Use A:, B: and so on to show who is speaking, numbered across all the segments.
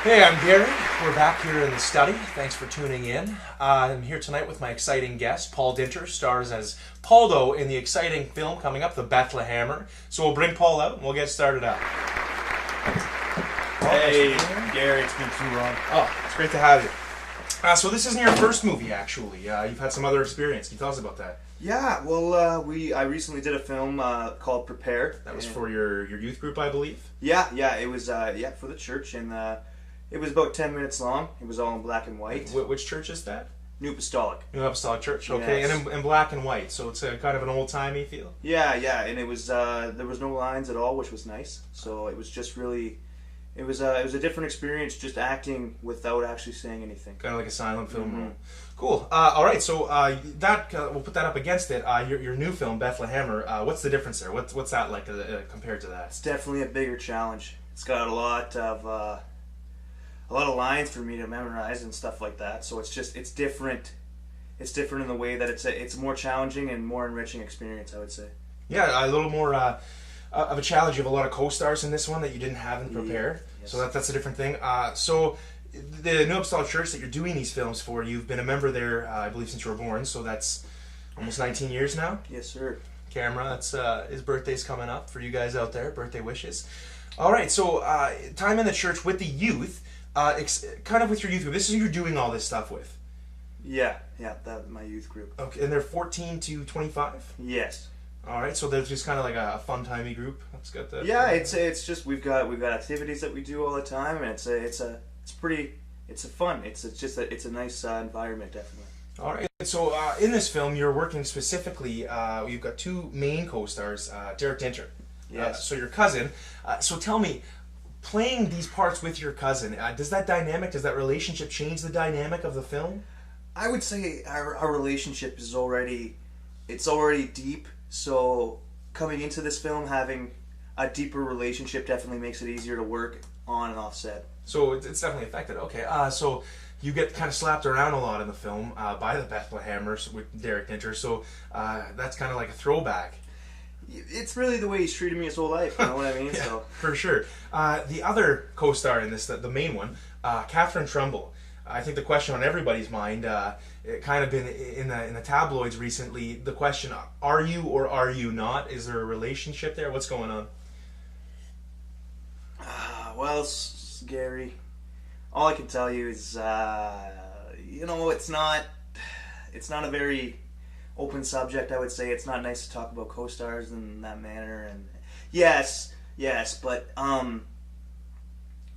A: Hey, I'm Gary. We're back here in the study. Thanks for tuning in. I'm here tonight with my exciting guest, Paul Dinter, stars as Pauldo in the exciting film coming up, The Bethlehemmer. So we'll bring Paul out and we'll get started out.
B: Hey, Gary, it's been too long.
A: Oh, it's great to have you. So this isn't your first movie, actually. You've had some other experience. Can you tell us about that?
B: Yeah, well, I recently did a film called Prepare.
A: That was for your youth group, I believe?
B: Yeah, it was for the church, and it was about 10 minutes long. It was all in black and white.
A: Which church is that?
B: New Apostolic.
A: New Apostolic Church, okay.
B: Yes.
A: And in black and white, so it's a kind of an old-timey feel?
B: Yeah, and it was there was no lines at all, which was nice. So it was just really, it was a different experience, just acting without actually saying anything.
A: Kind of like a silent film role. Cool. All right, so we'll put that up against it. Your new film, Bethlehemmer, what's the difference there? What's that like compared to that?
B: It's definitely a bigger challenge. It's got a lot of lines for me to memorize and stuff like that. So it's different. It's different in the way that it's a more challenging and more enriching experience, I would say.
A: Yeah, a little more of a challenge. You have a lot of co-stars in this one that you didn't have in Prepare.
B: Yes.
A: So that's a different thing. So the New Apostolic Church that you're doing these films for, you've been a member there, I believe, since you were born. So that's almost 19 years now.
B: Yes, sir.
A: Camera, that's his birthday's coming up for you guys out there. Birthday wishes. All right, so time in the church with the youth. Kind of with your youth group. This is who you're doing all this stuff with.
B: Yeah, that my youth group.
A: Okay, and they're 14 to 25.
B: Yes.
A: All right, so they're just kind of like a fun-timey group. That's got the.
B: Yeah, it's just we've got activities that we do all the time, and it's a fun. It's a nice environment, definitely.
A: All right, so in this film, you're working specifically. You've got two main co-stars, Dinter.
B: Yes.
A: So your cousin. So tell me, playing these parts with your cousin, does that relationship change the dynamic of the film?
B: I would say our relationship is already deep. So coming into this film, having a deeper relationship definitely makes it easier to work on and off set.
A: So it's definitely affected. Okay, so you get kind of slapped around a lot in the film by the Bethlehemmers with Derek Dinter. So that's kind of like a throwback.
B: It's really the way he's treated me his whole life. You know what I mean?
A: Yeah,
B: So
A: for sure. The other co-star in this, the main one, Catherine Trumbull. I think the question on everybody's mind, it kind of been in the tabloids recently. The question: are you or are you not? Is there a relationship there? What's going on?
B: well, Gary, all I can tell you is, it's not a very open subject. I would say it's not nice to talk about co-stars in that manner. And yes, but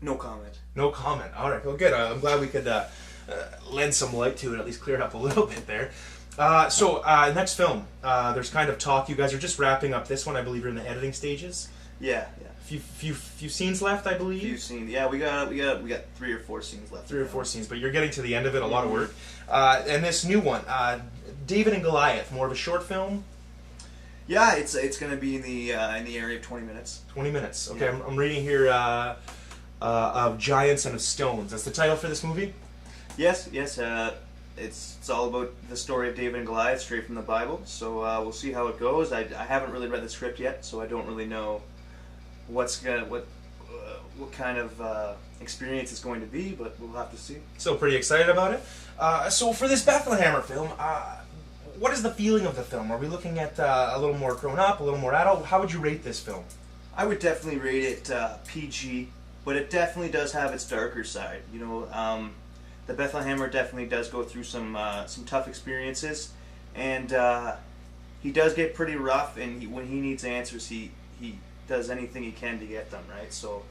B: no comment.
A: No comment. All right. Well, good. I'm glad we could lend some light to it, at least clear it up a little bit there. So next film, there's kind of talk. You guys are just wrapping up this one. I believe you're in the editing stages.
B: Yeah.
A: Few scenes left, I believe.
B: Few scenes. Yeah, we got 3 or 4 scenes left.
A: 3 or 4 scenes, but you're getting to the end of it. A lot of work. And this new one, David and Goliath, more of a short film.
B: Yeah, it's going to be in the area of 20 minutes.
A: 20 minutes. Okay,
B: Yeah.
A: I'm reading here of Giants and of Stones. That's the title for this movie?
B: Yes. It's all about the story of David and Goliath, straight from the Bible. So we'll see how it goes. I haven't really read the script yet, so I don't really know what kind of experience it's going to be, but we'll have to see.
A: Still pretty excited about it. So for this Bethlehemmer film, what is the feeling of the film? Are we looking at a little more grown up, a little more adult? How would you rate this film?
B: I would definitely rate it PG, but it definitely does have its darker side. The Bethlehemmer definitely does go through some tough experiences, and he does get pretty rough. And when he needs answers, he does anything he can to get them. Right, so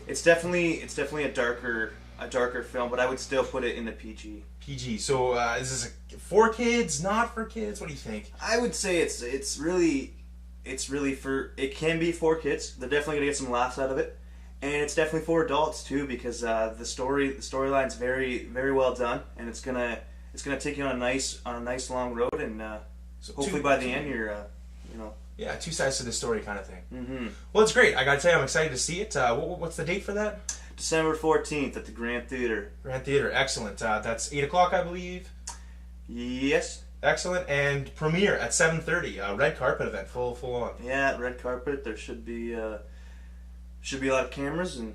B: it's definitely a darker film, but I would still put it in the PG.
A: PG. So is this for kids, not for kids? What do you think?
B: I would say it's really it can be for kids. They're definitely gonna get some laughs out of it. And it's definitely for adults too, because the storyline's very, very well done, and it's gonna take you on a nice long road, and
A: So
B: hopefully by the end you're
A: Yeah, two sides to the story kind of thing.
B: Mm-hmm.
A: Well, it's great. I gotta tell you, I'm excited to see it. What's the date for that?
B: December 14th at the Grand Theater.
A: Grand Theater, excellent. That's 8 o'clock, I believe.
B: Yes.
A: Excellent. And premiere at 7:30. Red carpet event, full on.
B: Yeah, red carpet. There should be a lot of cameras and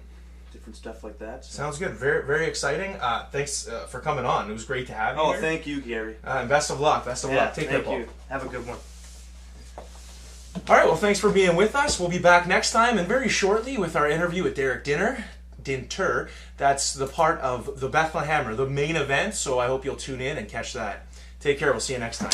B: different stuff like that. So.
A: Sounds good. Very, very exciting. Thanks for coming on. It was great to have you.
B: Oh,
A: here.
B: thank you, Gary.
A: And best of luck. Best of luck. Take care, Paul.
B: Thank you. Have a good one.
A: All right. Well, thanks for being with us. We'll be back next time and very shortly with our interview with Dinter. That's the part of the Bethlehemmer, the main event. So I hope you'll tune in and catch that. Take care. We'll see you next time.